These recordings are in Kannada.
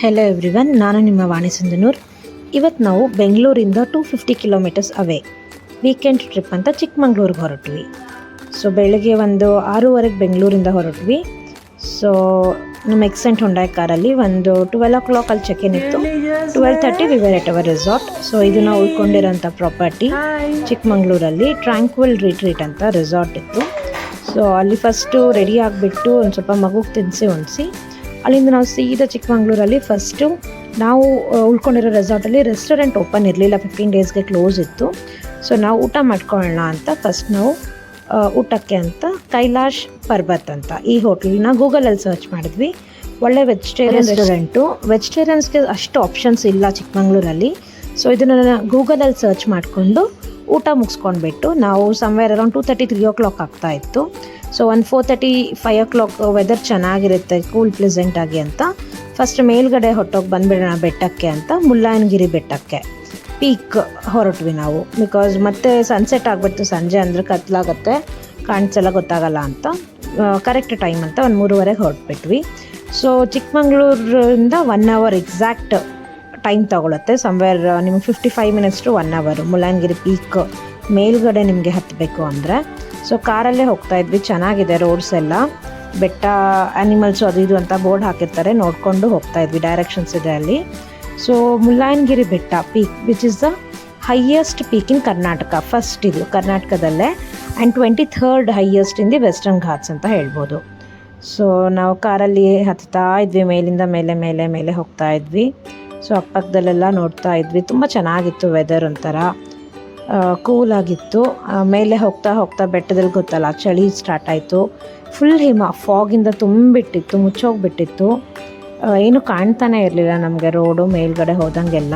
ಹೆಲೋ ಎವ್ರಿವನ್, ನಾನು ನಿಮ್ಮ ವಾಣಿ ಸಂದನೂರ್. ಇವತ್ತು ನಾವು ಬೆಂಗಳೂರಿಂದ 250 ಕಿಲೋಮೀಟರ್ಸ್ ಅವೇ ವೀಕೆಂಡ್ ಟ್ರಿಪ್ ಅಂತ ಚಿಕ್ಕಮಂಗ್ಳೂರಿಗೆ ಹೊರಟ್ವಿ. ಸೊ ಬೆಳಗ್ಗೆ ಒಂದು 6:30 ಬೆಂಗಳೂರಿಂದ ಹೊರಟ್ವಿ. ಸೊ ನಮ್ಮ ಎಕ್ಸೆಂಟ್ ಹೊಂಡಾಯ್ ಕಾರಲ್ಲಿ ಒಂದು 12 o'clock ಅಲ್ಲಿ ಚೆಕ್ ಇನ್ ಇತ್ತು. 12:30 we were at our resort. So ಇದು ನಾವು ಉಳ್ಕೊಂಡಿರೋಂಥ ಪ್ರಾಪರ್ಟಿ ಚಿಕ್ಕಮಂಗ್ಳೂರಲ್ಲಿ ಟ್ರ್ಯಾಂಕ್ವಿಲ್ ರಿಟ್ರೀಟ್ ಅಂತ ರೆಸಾರ್ಟ್ ಇತ್ತು. ಸೊ ಅಲ್ಲಿ ಫಸ್ಟು ರೆಡಿ ಆಗಿಬಿಟ್ಟು ಒಂದು ಸ್ವಲ್ಪ ಮಗುಗೆ ತಿನ್ನಿಸಿ ಉಣಿಸಿ ಅಲ್ಲಿಂದ ನಾವು ಸೀದಾ ಚಿಕ್ಕಮಂಗ್ಳೂರಲ್ಲಿ ಫಸ್ಟು ನಾವು ಉಳ್ಕೊಂಡಿರೋ ರೆಸಾರ್ಟಲ್ಲಿ ರೆಸ್ಟೋರೆಂಟ್ ಓಪನ್ ಇರಲಿಲ್ಲ, 15 ಡೇಸ್ಗೆ ಕ್ಲೋಸ್ ಇತ್ತು. ಸೊ ನಾವು ಊಟ ಮಾಡ್ಕೊಳ್ಳೋಣ ಅಂತ ಫಸ್ಟ್ ನಾವು ಊಟಕ್ಕೆ ಅಂತ ಕೈಲಾಶ್ ಪರ್ಬತ್ ಅಂತ ಈ ಹೋಟ್ಲನ್ನ ಗೂಗಲಲ್ಲಿ ಸರ್ಚ್ ಮಾಡಿದ್ವಿ. ಒಳ್ಳೆ ವೆಜಿಟೇರಿಯನ್ ರೆಸ್ಟೋರೆಂಟು. ವೆಜಿಟೇರಿಯನ್ಸ್ಗೆ ಅಷ್ಟು ಆಪ್ಷನ್ಸ್ ಇಲ್ಲ ಚಿಕ್ಕಮಂಗ್ಳೂರಲ್ಲಿ. ಸೊ ಇದನ್ನು ಗೂಗಲಲ್ಲಿ ಸರ್ಚ್ ಮಾಡಿಕೊಂಡು ಊಟ ಮುಗಿಸ್ಕೊಂಡ್ಬಿಟ್ಟು ನಾವು ಸಮ್ವೇರ್ ಅರೌಂಡ್ 2:30 3 o'clock ಆಗ್ತಾಯಿತ್ತು. ಸೊ ಒಂದು 4:30 5 o'clock ವೆದರ್ ಚೆನ್ನಾಗಿರುತ್ತೆ, ಕೂಲ್ ಪ್ಲೆಸೆಂಟ್ ಆಗಿ ಅಂತ ಫಸ್ಟ್ ಮೇಲ್ಗಡೆ ಹೊಟ್ಟೋಗಿ ಬಂದುಬಿಡೋಣ ಬೆಟ್ಟಕ್ಕೆ ಅಂತ ಮುಳ್ಳಯ್ಯನಗಿರಿ ಬೆಟ್ಟಕ್ಕೆ ಪೀಕ್ ಹೊರಟ್ವಿ ನಾವು. ಬಿಕಾಸ್ ಮತ್ತೆ ಸನ್ಸೆಟ್ ಆಗಿಬಿಡ್ತು, ಸಂಜೆ ಅಂದರೆ ಕತ್ಲಾಗುತ್ತೆ, ಕಾಣಿಸಲ್ಲ, ಗೊತ್ತಾಗಲ್ಲ ಅಂತ ಕರೆಕ್ಟ್ ಟೈಮ್ ಅಂತ ಒಂದು 3:30 ಹೊರಟ್ಬಿಟ್ವಿ. ಸೊ ಚಿಕ್ಕಮಂಗ್ಳೂರಿಂದ 1 hour ಎಕ್ಸಾಕ್ಟ್ ಟೈಮ್ ತೊಗೊಳುತ್ತೆ. ಸಮ್ವೇರ್ ನಿಮ್ಗೆ 55 minutes to 1 hour Mullayanagiri peak ಮೇಲ್ಗಡೆ ನಿಮಗೆ ಹತ್ತಬೇಕು ಅಂದರೆ. ಸೊ ಕಾರಲ್ಲೇ ಹೋಗ್ತಾಯಿದ್ವಿ. ಚೆನ್ನಾಗಿದೆ ರೋಡ್ಸ್ ಎಲ್ಲ, ಬೆಟ್ಟ ಆ್ಯನಿಮಲ್ಸು ಅದು ಇದು ಅಂತ ಬೋರ್ಡ್ ಹಾಕಿರ್ತಾರೆ, ನೋಡಿಕೊಂಡು ಹೋಗ್ತಾಯಿದ್ವಿ, ಡೈರೆಕ್ಷನ್ಸ್ ಇದೆ ಅಲ್ಲಿ. ಸೊ ಮುಳ್ಳಯ್ಯನಗಿರಿ ಬೆಟ್ಟ peak which is the highest peak in Karnataka. First ಇದು ಕರ್ನಾಟಕದಲ್ಲೇ and 23rd highest in the western Ghats ಅಂತ ಹೇಳ್ಬೋದು. ಸೊ ನಾವು ಕಾರಲ್ಲಿ ಹತ್ತಾ ಇದ್ವಿ, ಮೇಲಿಂದ ಮೇಲೆ ಮೇಲೆ ಮೇಲೆ ಹೋಗ್ತಾ ಇದ್ವಿ. ಸೊ ಅಕ್ಕಪಕ್ಕದಲ್ಲೆಲ್ಲ ನೋಡ್ತಾ ಇದ್ವಿ. ತುಂಬ ಚೆನ್ನಾಗಿತ್ತು ವೆದರ್, ಒಂಥರ ಕೂಲಾಗಿತ್ತು. ಮೇಲೆ ಹೋಗ್ತಾ ಹೋಗ್ತಾ ಬೆಟ್ಟದಲ್ಲಿ ಗೊತ್ತಲ್ಲ ಚಳಿ ಸ್ಟಾರ್ಟ್ ಆಯಿತು. ಫುಲ್ ಹಿಮ, ಫಾಗಿಂದ ತುಂಬಿಟ್ಟಿತ್ತು, ಮುಚ್ಚೋಗಿಬಿಟ್ಟಿತ್ತು, ಏನು ಕಾಣ್ತಾನೆ ಇರಲಿಲ್ಲ ನಮಗೆ ರೋಡು ಮೇಲ್ಗಡೆ ಹೋದಂಗೆಲ್ಲ.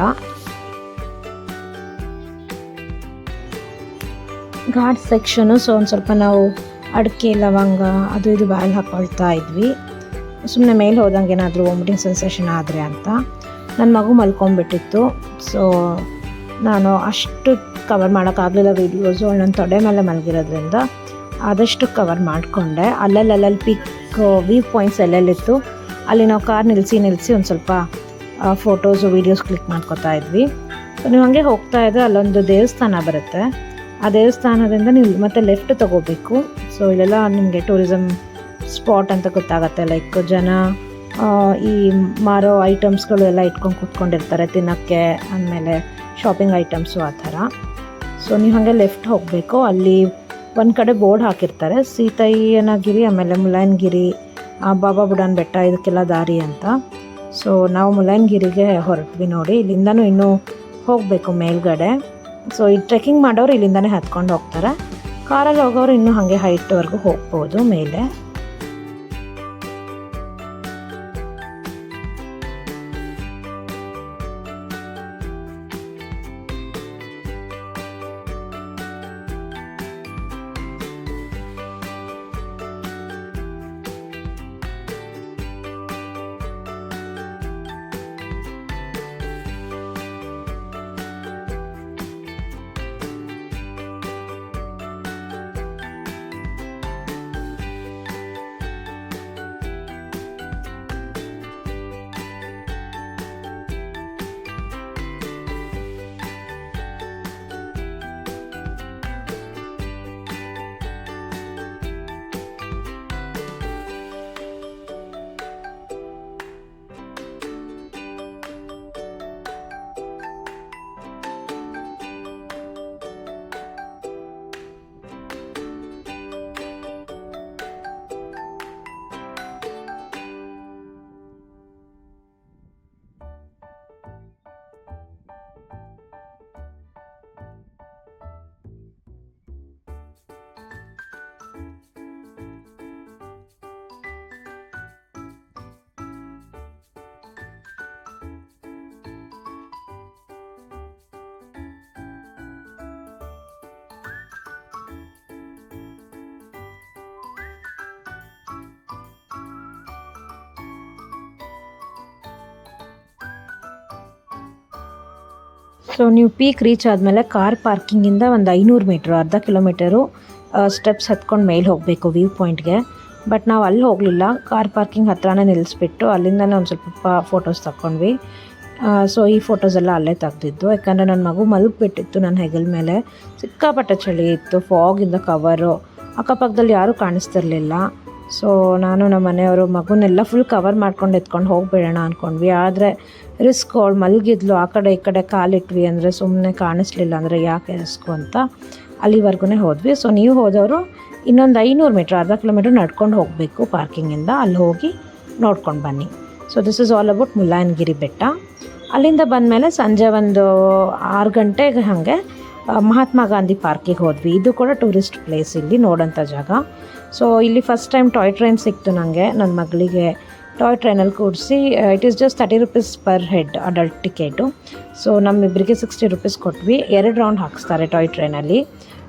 ಘಾಟ್ ಸೆಕ್ಷನು. ಸೊ ಒಂದು ಸ್ವಲ್ಪ ನಾವು ಅಡಿಕೆ ಲವಂಗ ಅದು ಇದು ಬಾಯಲ್ಲಿ ಹಾಕ್ಕೊಳ್ತಾ ಇದ್ವಿ, ಸುಮ್ಮನೆ ಮೇಲೆ ಹೋದಂಗೆ ಏನಾದರೂ ವಾಮಿಟಿಂಗ್ ಸೆನ್ಸೇಷನ್ ಆದರೆ ಅಂತ. ನನ್ನ ಮಗು ಮಲ್ಕೊಂಡ್ಬಿಟ್ಟಿತ್ತು. ಸೊ ನಾನು ಅಷ್ಟು ಕವರ್ ಮಾಡೋಕ್ಕಾಗಲಿಲ್ಲ ವೀಡಿಯೋಸು. ನನ್ನ ತೊಡೆ ಮೇಲೆ ಮಲಗಿರೋದ್ರಿಂದ ಆದಷ್ಟು ಕವರ್ ಮಾಡಿಕೊಂಡೆ. ಅಲ್ಲಲ್ಲಿ ಪಿಕ್ ವ್ಯೂ ಪಾಯಿಂಟ್ಸ್ ಎಲ್ಲೆಲ್ಲಿತ್ತು ಅಲ್ಲಿ ನಾವು ಕಾರ್ ನಿಲ್ಲಿಸಿ ಒಂದು ಸ್ವಲ್ಪ ಫೋಟೋಸು ವೀಡಿಯೋಸ್ ಕ್ಲಿಕ್ ಮಾಡ್ಕೊತಾ ಇದ್ವಿ. ಸೊ ನೀವು ಹಾಗೆ ಹೋಗ್ತಾ ಇದ್ದರೆ ಅಲ್ಲೊಂದು ದೇವಸ್ಥಾನ ಬರುತ್ತೆ. ಆ ದೇವಸ್ಥಾನದಿಂದ ನೀವು ಮತ್ತೆ ಲೆಫ್ಟ್ ತೊಗೋಬೇಕು. ಸೊ ಇಲ್ಲೆಲ್ಲ ನಿಮಗೆ ಟೂರಿಸಮ್ ಸ್ಪಾಟ್ ಅಂತ ಗೊತ್ತಾಗತ್ತೆ. ಲೈಕ್ ಜನ ಈ ಮಾರೋ ಐಟಮ್ಸ್ಗಳು ಎಲ್ಲ ಇಟ್ಕೊಂಡು ಕೂತ್ಕೊಂಡಿರ್ತಾರೆ ತಿನ್ನೋಕ್ಕೆ, ಆಮೇಲೆ ಶಾಪಿಂಗ್ ಐಟಮ್ಸು ಆ ಥರ. ಸೊ ನೀವು ಹಾಗೆ ಲೆಫ್ಟ್ ಹೋಗಬೇಕು. ಅಲ್ಲಿ ಒಂದು ಕಡೆ ಬೋರ್ಡ್ ಹಾಕಿರ್ತಾರೆ, ಸೀತಯ್ಯನಗಿರಿ ಆಮೇಲೆ ಮುಳ್ಳಯ್ಯನಗಿರಿ, ಬಾಬಾ ಬುಡಾನ್ ಬೆಟ್ಟ ಇದಕ್ಕೆಲ್ಲ ದಾರಿ ಅಂತ. ಸೊ ನಾವು ಮುಳ್ಳಯ್ಯನಗಿರಿಗೆ ಹೊರಟ್ವಿ ನೋಡಿ. ಇಲ್ಲಿಂದನೂ ಇನ್ನೂ ಹೋಗಬೇಕು ಮೇಲ್ಗಡೆ. ಸೊ ಈ ಟ್ರೆಕ್ಕಿಂಗ್ ಮಾಡೋರು ಇಲ್ಲಿಂದನೇ ಹತ್ಕೊಂಡು ಹೋಗ್ತಾರೆ. ಕಾರಲ್ಲಿ ಹೋಗೋರು ಇನ್ನೂ ಹಾಗೆ ಹೈಟ್ವರೆಗೂ ಹೋಗ್ಬೋದು ಮೇಲೆ. ಸೊ ನೀವು ಪೀಕ್ ರೀಚ್ ಆದಮೇಲೆ ಕಾರ್ ಪಾರ್ಕಿಂಗಿಂದ ಒಂದು 500 ಮೀಟ್ರು, ಅರ್ಧ ಕಿಲೋಮೀಟರು ಸ್ಟೆಪ್ಸ್ ಹತ್ಕೊಂಡು ಮೇಲೆ ಹೋಗಬೇಕು ವ್ಯೂ ಪಾಯಿಂಟ್ಗೆ. ಬಟ್ ನಾವು ಅಲ್ಲಿ ಹೋಗಲಿಲ್ಲ, ಕಾರ್ ಪಾರ್ಕಿಂಗ್ ಹತ್ರನೇ ನಿಲ್ಲಿಸ್ಬಿಟ್ಟು ಅಲ್ಲಿಂದನೇ ಒಂದು ಸ್ವಲ್ಪ ಫೋಟೋಸ್ ತಗೊಂಡ್ವಿ. ಸೊ ಈ ಫೋಟೋಸ್ ಎಲ್ಲ ಅಲ್ಲೇ ತೆಗ್ದಿದ್ದು, ಯಾಕಂದರೆ ನನ್ನ ಮಗು ಮಲಗಿಬಿಟ್ಟಿತ್ತು ನನ್ನ ಹೆಗಲ ಮೇಲೆ. ಸಿಕ್ಕಾಪಟ್ಟೆ ಚಳಿ ಇತ್ತು, ಫಾಗಿಂದ ಕವರು, ಅಕ್ಕಪಕ್ಕದಲ್ಲಿ ಯಾರೂ ಕಾಣಿಸ್ತಿರ್ಲಿಲ್ಲ. ಸೊ ನಾನು ನಮ್ಮ ಮನೆಯವರು ಮಗುನೆಲ್ಲ ಫುಲ್ ಕವರ್ ಮಾಡ್ಕೊಂಡು ಎತ್ಕೊಂಡು ಹೋಗಿಬಿಡೋಣ ಅಂದ್ಕೊಂಡ್ವಿ. ಆದರೆ ರಿಸ್ಕ್, ಅವಳು ಮಲಗಿದ್ಲು, ಆ ಕಡೆ ಈ ಕಡೆ ಕಾಲಿಟ್ವಿ ಅಂದರೆ ಸುಮ್ಮನೆ ಕಾಣಿಸ್ಲಿಲ್ಲ ಅಂದರೆ ಯಾಕೆ ರಿಸ್ಕು ಅಂತ ಅಲ್ಲಿವರೆಗೂ ಹೋದ್ವಿ. ಸೊ ನೀವು ಹೋದವರು ಇನ್ನೊಂದು 500 ಮೀಟ್ರ್, ಅರ್ಧ ಕಿಲೋಮೀಟ್ರ್ ನಡ್ಕೊಂಡು ಹೋಗಬೇಕು ಪಾರ್ಕಿಂಗಿಂದ, ಅಲ್ಲಿ ಹೋಗಿ ನೋಡ್ಕೊಂಡು ಬನ್ನಿ. So this is all about Mullayanagiri ಬೆಟ್ಟ. ಅಲ್ಲಿಂದ ಬಂದಮೇಲೆ ಸಂಜೆ ಒಂದು 6 ಗಂಟೆಗೆ ಹಾಗೆ ಮಹಾತ್ಮ ಗಾಂಧಿ ಪಾರ್ಕಿಗೆ ಹೋದ್ವಿ. ಇದು ಕೂಡ ಟೂರಿಸ್ಟ್ ಪ್ಲೇಸ್, ಇಲ್ಲಿ ನೋಡೋಂಥ ಜಾಗ. ಸೊ ಇಲ್ಲಿ ಫಸ್ಟ್ ಟೈಮ್ ಟಾಯ್ ಟ್ರೈನ್ ಸಿಕ್ತು ನನಗೆ, ನನ್ನ ಮಗಳಿಗೆ ಟಾಯ್ ಟ್ರೈನಲ್ಲಿ ಕೂಡಿಸಿ. It is just 30 rupees per head adult ticket. So ನಮ್ಮಿಬ್ಬರಿಗೆ 60 ರೂಪೀಸ್ ಕೊಟ್ವಿ. 2 ರೌಂಡ್ ಹಾಕಿಸ್ತಾರೆ ಟಾಯ್ ಟ್ರೈನಲ್ಲಿ.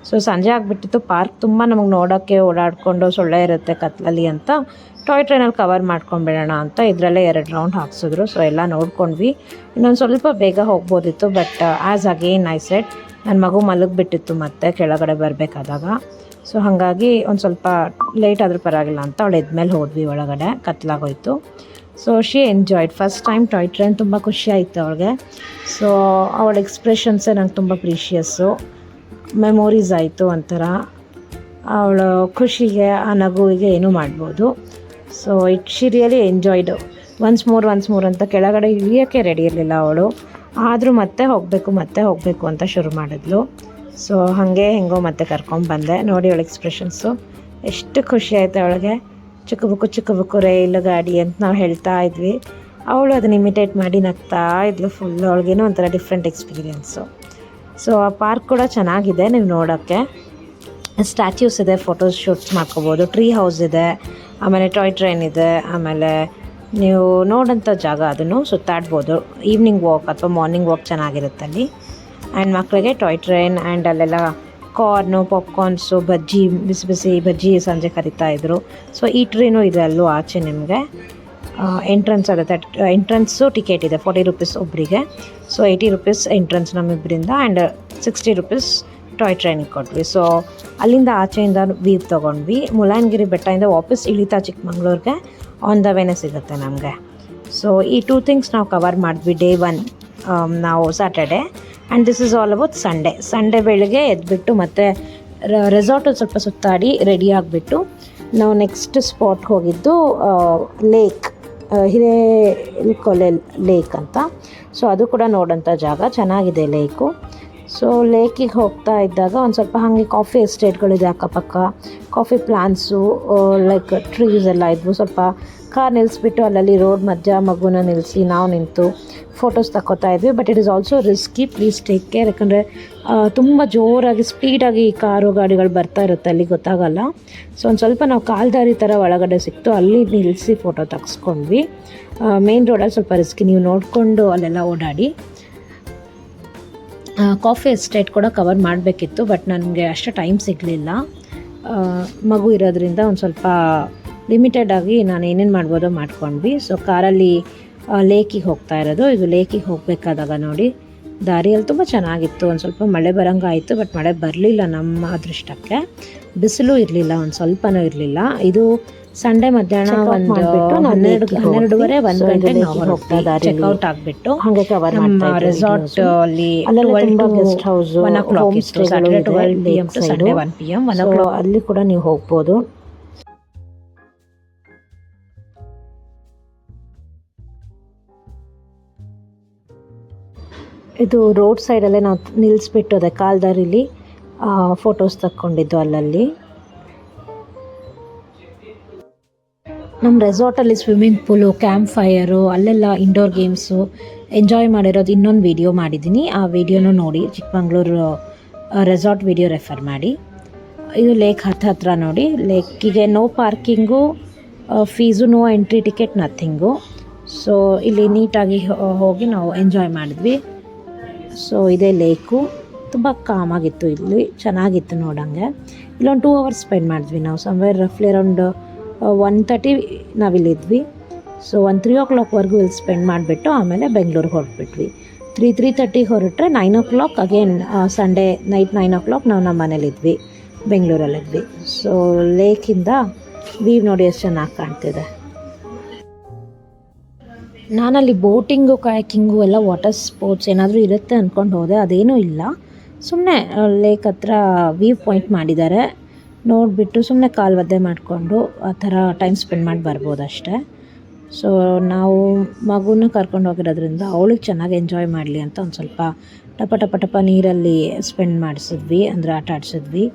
ಸೊ ಸಂಜೆ ಆಗಿಬಿಟ್ಟಿತ್ತು, ಪಾರ್ಕ್ ತುಂಬ ನಮಗೆ ನೋಡೋಕ್ಕೆ, ಓಡಾಡಿಕೊಂಡು ಸೊಳ್ಳೆ ಇರುತ್ತೆ ಕತ್ಲಲ್ಲಿ ಅಂತ ಟಾಯ್ ಟ್ರೈನಲ್ಲಿ ಕವರ್ ಮಾಡ್ಕೊಂಬಿಡೋಣ ಅಂತ ಇದರಲ್ಲೇ 2 ರೌಂಡ್ ಹಾಕ್ಸಿದ್ರು. ಸೊ ಎಲ್ಲ ನೋಡ್ಕೊಂಡ್ವಿ. ಇನ್ನೊಂದು ಸ್ವಲ್ಪ ಬೇಗ ಹೋಗ್ಬೋದಿತ್ತು, but as again I said, ನನ್ನ ಮಗು ಮಲಗಿಬಿಟ್ಟಿತ್ತು ಮತ್ತೆ ಕೆಳಗಡೆ ಬರಬೇಕಾದಾಗ. ಸೊ ಹಾಗಾಗಿ ಒಂದು ಸ್ವಲ್ಪ ಲೇಟ್ ಆದರೂ ಪರವಾಗಿಲ್ಲ ಅಂತ ಅವಳು ಎದ್ಮೇಲೆ ಹೋದ್ವಿ ಒಳಗಡೆ, ಕತ್ಲಾಗೋಯ್ತು. So she enjoyed first time toy train, ತುಂಬ ಖುಷಿ ಆಯಿತು ಅವಳಿಗೆ. ಸೊ ಅವಳ ಎಕ್ಸ್ಪ್ರೆಷನ್ಸೇ ನಂಗೆ ತುಂಬ ಪ್ರೀಷಿಯಸ್ಸು, ಮೆಮೊರೀಸ್ ಆಯಿತು ಒಂಥರ. ಅವಳ ಖುಷಿಗೆ, ಆ ನಗುವಿಗೆ ಏನೂ ಮಾಡ್ಬೋದು. So she really enjoyed. Once more ಅಂತ ಕೆಳಗಡೆ ಇಳಿಯೋಕ್ಕೆ ರೆಡಿ ಇರಲಿಲ್ಲ ಅವಳು, ಆದರೂ ಮತ್ತೆ ಹೋಗಬೇಕು ಅಂತ ಶುರು ಮಾಡಿದ್ಲು. ಸೊ ಹಾಗೆ ಹೆಂಗೋ ಮತ್ತೆ ಕರ್ಕೊಂಡ್ಬಂದೆ. ನೋಡಿ ಅವಳ ಎಕ್ಸ್ಪ್ರೆಷನ್ಸು, ಎಷ್ಟು ಖುಷಿ ಆಯಿತು ಅವಳಿಗೆ. ಚಿಕ್ಕ ಬುಕ್ಕು ರೈಲು ಗಾಡಿ ಅಂತ ನಾವು ಹೇಳ್ತಾ ಇದ್ವಿ, ಅವಳು ಅದನ್ನು ಇಮಿಟೇಟ್ ಮಾಡಿ ನಗ್ತಾ ಇದ್ಲು ಫುಲ್. ಅವಳಿಗೇನೋ ಒಂಥರ ಡಿಫ್ರೆಂಟ್ ಎಕ್ಸ್ಪೀರಿಯೆನ್ಸು. ಸೊ ಆ ಪಾರ್ಕ್ ಕೂಡ ಚೆನ್ನಾಗಿದೆ, ನೀವು ನೋಡೋಕ್ಕೆ. ಸ್ಟ್ಯಾಚ್ಯೂಸ್ ಇದೆ, ಫೋಟೋಸ್ ಶೂಟ್ಸ್ ಮಾಡ್ಕೋಬೋದು. ಟ್ರೀ ಹೌಸ್ ಇದೆ, ಆಮೇಲೆ ಟಾಯ್ ಟ್ರೈನ್ ಇದೆ, ಆಮೇಲೆ ನೀವು ನೋಡೋಂಥ ಜಾಗ, ಅದನ್ನು ಸುತ್ತಾಡ್ಬೋದು. ಈವ್ನಿಂಗ್ ವಾಕ್ ಅಥವಾ ಮಾರ್ನಿಂಗ್ ವಾಕ್ ಚೆನ್ನಾಗಿರುತ್ತೆ ಅಲ್ಲಿ. ಆ್ಯಂಡ್ ಮಕ್ಕಳಿಗೆ ಟಾಯ್ ಟ್ರೈನ್ ಆ್ಯಂಡ್ ಅಲ್ಲೆಲ್ಲ ಕಾರ್ನು, ಪಾಪ್ಕಾರ್ನ್ಸು, ಬಿಸಿ ಬಿಸಿ ಬಜ್ಜಿ ಸಂಜೆ ಕರಿತಾಯಿದ್ರು. ಸೊ ಈ ಟ್ರೈನು ಇದೆ ಅಲ್ಲೂ ಆಚೆ ನಿಮಗೆ. ಎಂಟ್ರೆನ್ಸ್ ಆಗುತ್ತೆ, ಎಂಟ್ರೆನ್ಸು ಟಿಕೆಟ್ ಇದೆ 40 ರೂಪೀಸ್ ಒಬ್ಬರಿಗೆ. ಸೊ 80 ರೂಪೀಸ್ ಎಂಟ್ರೆನ್ಸ್ ನಮ್ಮಿಬ್ಬರಿಂದ, ಆ್ಯಂಡ್ 60 ರೂಪೀಸ್ ಟಾಯ್ ಟ್ರೈನಿಗೆ ಕೊಟ್ವಿ. ಸೊ ಅಲ್ಲಿಂದ ಆಚೆಯಿಂದ ವ್ಯೂ ತೊಗೊಂಡ್ವಿ. ಮುಳ್ಳಯ್ಯನಗಿರಿ ಬೆಟ್ಟದಿಂದ ವಾಪಸ್ ಇಳಿತಾ ಚಿಕ್ಕಮಂಗ್ಳೂರಿಗೆ ಆನ್ ದ ವೇನೇ ಸಿಗುತ್ತೆ ನಮಗೆ. ಸೊ ಈ 2 ಥಿಂಗ್ಸ್ ನಾವು ಕವರ್ ಮಾಡಿದ್ವಿ ಡೇ 1 ನಾವು Saturday. And this is all about Sunday ಬೆಳಗ್ಗೆ ಎದ್ಬಿಟ್ಟು ಮತ್ತೆ ರೆಸಾರ್ಟಲ್ಲಿ ಸ್ವಲ್ಪ ಸುತ್ತಾಡಿ ರೆಡಿ ಆಗಿಬಿಟ್ಟು ನಾವು ನೆಕ್ಸ್ಟ್ ಸ್ಪಾಟ್ಗೆ ಹೋಗಿದ್ದು ಲೇಕ್, ಹಿರೇಕೊಲೆ ಲೇಕ್ ಅಂತ. ಸೊ ಅದು ಕೂಡ ನೋಡೋಂಥ ಜಾಗ, ಚೆನ್ನಾಗಿದೆ ಲೇಕು. ಸೊ ಲೇಕಿಗೆ ಹೋಗ್ತಾ ಇದ್ದಾಗ ಒಂದು ಸ್ವಲ್ಪ ಹಾಗೆ ಕಾಫಿ ಎಸ್ಟೇಟ್ಗಳಿದೆ ಅಕ್ಕಪಕ್ಕ, ಕಾಫಿ ಪ್ಲಾಂಟ್ಸು, ಲೈಕ್ ಟ್ರೀಸ್ ಎಲ್ಲ ಇದ್ವು. ಸ್ವಲ್ಪ ಕಾರ್ ನಿಲ್ಲಿಸ್ಬಿಟ್ಟು ಅಲ್ಲಲ್ಲಿ ರೋಡ್ ಮಧ್ಯ ಮಗುನ ನಿಲ್ಲಿಸಿ ನಾವು ನಿಂತು ಫೋಟೋಸ್ ತಗೋತಾ ಇದ್ವಿ. But it is also risky, please take care. ಯಾಕಂದರೆ ತುಂಬ ಜೋರಾಗಿ ಸ್ಪೀಡಾಗಿ ಕಾರು ಗಾಡಿಗಳು ಬರ್ತಾ ಇರುತ್ತೆ, ಅಲ್ಲಿ ಗೊತ್ತಾಗಲ್ಲ. ಸೊ ಒಂದು ಸ್ವಲ್ಪ ನಾವು ಕಾಲ್ದಾರಿ ಥರ ಒಳಗಡೆ ಸಿಕ್ತು, ಅಲ್ಲಿ ನಿಲ್ಲಿಸಿ ಫೋಟೋ ತೆಗೆಸ್ಕೊಂಡ್ವಿ. ಮೇನ್ ರೋಡಲ್ಲಿ ಸ್ವಲ್ಪ ರಿಸ್ಕಿ, ನೀವು ನೋಡಿಕೊಂಡು ಅಲ್ಲೆಲ್ಲ ಓಡಾಡಿ. ಕಾಫಿ ಎಸ್ಟೇಟ್ ಕೂಡ ಕವರ್ ಮಾಡಬೇಕಿತ್ತು, ಬಟ್ ನನಗೆ ಅಷ್ಟು ಟೈಮ್ ಸಿಗಲಿಲ್ಲ. ಮಗು ಇರೋದ್ರಿಂದ ಒಂದು ಸ್ವಲ್ಪ ಲಿಮಿಟೆಡ್ ಆಗಿ ನಾನು ಏನೇನು ಮಾಡ್ಬೋದೋ ಮಾಡ್ಕೊಂಡ್ವಿ. ಸೊ ಕಾರಲ್ಲಿ ಲೇಕಿಗೆ ಹೋಗ್ತಾ ಇರೋದು. ಇದು ಲೇಕಿಗೆ ಹೋಗಬೇಕಾದಾಗ ನೋಡಿ ದಾರಿಯಲ್ಲಿ ತುಂಬ ಚೆನ್ನಾಗಿತ್ತು. ಒಂದು ಸ್ವಲ್ಪ ಮಳೆ ಬರೋಂಗಾಯಿತು, ಬಟ್ ಮಳೆ ಬರಲಿಲ್ಲ ನಮ್ಮ ಅದೃಷ್ಟಕ್ಕೆ. ಬಿಸಿಲು ಇರಲಿಲ್ಲ, ಒಂದು ಸ್ವಲ್ಪನೂ ಇರಲಿಲ್ಲ. ಇದು ಸಂಡೇ ಮಧ್ಯಾಹ್ನ ಒಂದು 12:30 1 ಗಂಟೆ ನಾವು ಹೋಗ್ತಾ ಚೆಕ್ಔಟ್ ಆಗಿಬಿಟ್ಟು ಹಾಗೆ ಕವರ್ ಮಾಡ್ತಾ ರೆಸಾರ್ಟ್ ಅಲ್ಲಿ ಗೆಸ್ಟ್ ಹೌಸ್ 1 o'clock ಇತ್ತು. Saturday 12 PM to Sunday 1 PM 1 o'clock ಅಲ್ಲಿ ಕೂಡ ನೀವು ಹೋಗ್ಬೋದು. ಇದು ರೋಡ್ ಸೈಡಲ್ಲೇ ನಾವು ನಿಲ್ಲಿಸ್ಬಿಟ್ಟು ಅದೇ ಕಾಲ್ದಾರಿಲಿ ಫೋಟೋಸ್ ತಕ್ಕೊಂಡಿದ್ದು ಅಲ್ಲಲ್ಲಿ. ನಮ್ಮ ರೆಸಾರ್ಟಲ್ಲಿ ಸ್ವಿಮ್ಮಿಂಗ್ ಪೂಲು, ಕ್ಯಾಂಪ್ ಫೈರು, ಅಲ್ಲೆಲ್ಲ ಇಂಡೋರ್ ಗೇಮ್ಸು ಎಂಜಾಯ್ ಮಾಡಿರೋದು ಇನ್ನೊಂದು ವೀಡಿಯೋ ಮಾಡಿದ್ದೀನಿ. ಆ ವೀಡಿಯೋನೂ ನೋಡಿ, ಚಿಕ್ಕಮಂಗ್ಳೂರು ರೆಸಾರ್ಟ್ ವೀಡಿಯೋ ರೆಫರ್ ಮಾಡಿ. ಇದು ಲೇಕ್ ಹತ್ರ ನೋಡಿ. ಲೇಕಿಗೆ no parking, fees, no entry ticket, nothing. So ಇಲ್ಲಿ ನೀಟಾಗಿ ಹೋಗಿ ನಾವು ಎಂಜಾಯ್ ಮಾಡಿದ್ವಿ. ಸೊ ಇದೇ ಲೇಕು, ತುಂಬ ಕಾಮಾಗಿತ್ತು, ಇಲ್ಲಿ ಚೆನ್ನಾಗಿತ್ತು ನೋಡೋಂಗೆ. ಇಲ್ಲೊಂದು 2 hours ಸ್ಪೆಂಡ್ ಮಾಡಿದ್ವಿ ನಾವು. ಸಮ್ವೇರ್ ರಫ್ಲಿ ಅರೌಂಡ್ 1:30 ನಾವಿಲ್ಲಿದ್ವಿ. ಸೊ 3 o'clockವರೆಗೂ ಇಲ್ಲಿ ಸ್ಪೆಂಡ್ ಮಾಡಿಬಿಟ್ಟು ಆಮೇಲೆ ಬೆಂಗಳೂರಿಗೆ ಹೊರಟ್ಬಿಟ್ವಿ. 3:30 ಹೊರಟ್ರೆ 9 o'clock again Sunday night 9 o'clock ನಾವು ನಮ್ಮ ಮನೇಲಿದ್ವಿ, ಬೆಂಗಳೂರಲ್ಲಿದ್ವಿ. ಸೊ ಲೇಕಿಂದ ವೀವ್ ನೋಡಿ ಎಷ್ಟು ಚೆನ್ನಾಗಿ ಕಾಣ್ತಿದೆ. ನಾನಲ್ಲಿ ಬೋಟಿಂಗು ಕಯಾಕಿಂಗು ಎಲ್ಲ ವಾಟರ್ ಸ್ಪೋರ್ಟ್ಸ್ ಏನಾದರೂ ಇರುತ್ತೆ ಅಂದ್ಕೊಂಡು ಹೋದೆ, ಅದೇನೂ ಇಲ್ಲ. ಸುಮ್ಮನೆ ಲೇಕ್ ಹತ್ರ ವ್ಯೂ ಪಾಯಿಂಟ್ ಮಾಡಿದ್ದಾರೆ, ನೋಡಿಬಿಟ್ಟು ಸುಮ್ಮನೆ ಕಾಲು ಒದ್ದೆ ಮಾಡಿಕೊಂಡು ಆ ಥರ ಟೈಮ್ ಸ್ಪೆಂಡ್ ಮಾಡಿ ಬರ್ಬೋದು ಅಷ್ಟೇ. ಸೊ ನಾವು ಮಗುನ ಕರ್ಕೊಂಡು ಹೋಗಿರೋದ್ರಿಂದ ಅವಳಿಗೆ ಚೆನ್ನಾಗಿ ಎಂಜಾಯ್ ಮಾಡಲಿ ಅಂತ ಒಂದು ಸ್ವಲ್ಪ ಟಪ ಟಪ ಟಪ ನೀರಲ್ಲಿ ಸ್ಪೆಂಡ್ ಮಾಡಿಸಿದ್ವಿ, ಅಂದರೆ ಆಟ ಆಡಿಸಿದ್ವಿ.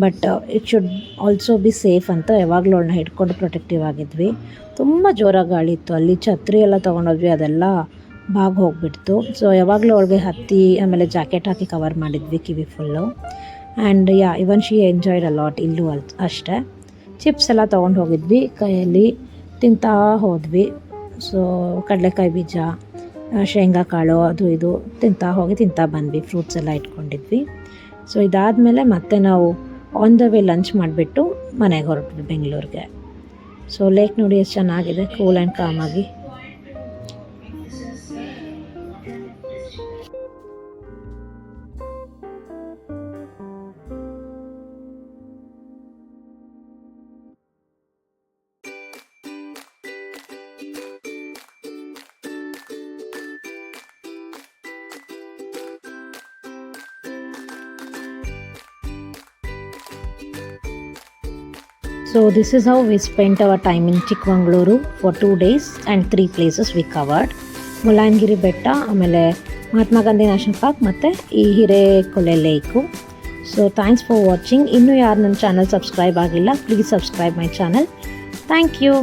But it should also be safe ಅಂತ ಯಾವಾಗಲೂ ಅವಳನ್ನ ಹಿಡ್ಕೊಂಡು ಪ್ರೊಟೆಕ್ಟಿವ್ ಆಗಿದ್ವಿ. ತುಂಬ ಜೋರಾಗಿ ಗಾಳಿ ಇತ್ತು, ಅಲ್ಲಿ ಛತ್ರಿ ಎಲ್ಲ ತೊಗೊಂಡೋದ್ವಿ, ಅದೆಲ್ಲ ಬಾಗಿ ಹೋಗಿಬಿಡ್ತು. ಸೊ ಯಾವಾಗಲೂ ಅವಳಿಗೆ ಹತ್ತಿ ಆಮೇಲೆ ಜಾಕೆಟ್ ಹಾಕಿ ಕವರ್ ಮಾಡಿದ್ವಿ ಕಿವಿ full. And even she enjoyed a lot. ಇಲ್ಲೂ ಅಷ್ಟೇ ಚಿಪ್ಸ್ ಎಲ್ಲ ತೊಗೊಂಡು ಹೋಗಿದ್ವಿ, ಕೈಯಲ್ಲಿ ತಿಂತಾ ಹೋದ್ವಿ. ಸೊ ಕಡಲೆಕಾಯಿ ಬೀಜ, ಶೇಂಗಾ ಕಾಳು ಅದು ಇದು ತಿಂತಾ ಬಂದ್ವಿ, ಫ್ರೂಟ್ಸ್ ಎಲ್ಲ ಇಟ್ಕೊಂಡಿದ್ವಿ. ಸೊ ಇದಾದಮೇಲೆ ಮತ್ತೆ ನಾವು ಆನ್ ದ ವೇ ಲಂಚ್ ಮಾಡಿಬಿಟ್ಟು ಮನೆಗೆ ಹೊರಟ್ವಿ ಬೆಂಗಳೂರಿಗೆ. ಸೊ ಲೇಕ್ ನೋಡಿ ಎಷ್ಟು ಚೆನ್ನಾಗಿದೆ, ಕೂಲ್ ಆ್ಯಂಡ್ ಕಾಮಾಗಿ. So this is how we spent our time in Chikmagaluru for 2 days and 3 places we covered. Mullayanagiri ಬೆಟ್ಟ, ಆಮೇಲೆ ಮಹಾತ್ಮ ಗಾಂಧಿ ನ್ಯಾಷನಲ್ ಪಾರ್ಕ್ ಮತ್ತು ಈ Hirekolale lake. So thanks for watching. ಇನ್ನೂ ಯಾರು ನನ್ನ ಚಾನಲ್ ಸಬ್ಸ್ಕ್ರೈಬ್ ಆಗಿಲ್ಲ, please subscribe my channel. Thank you.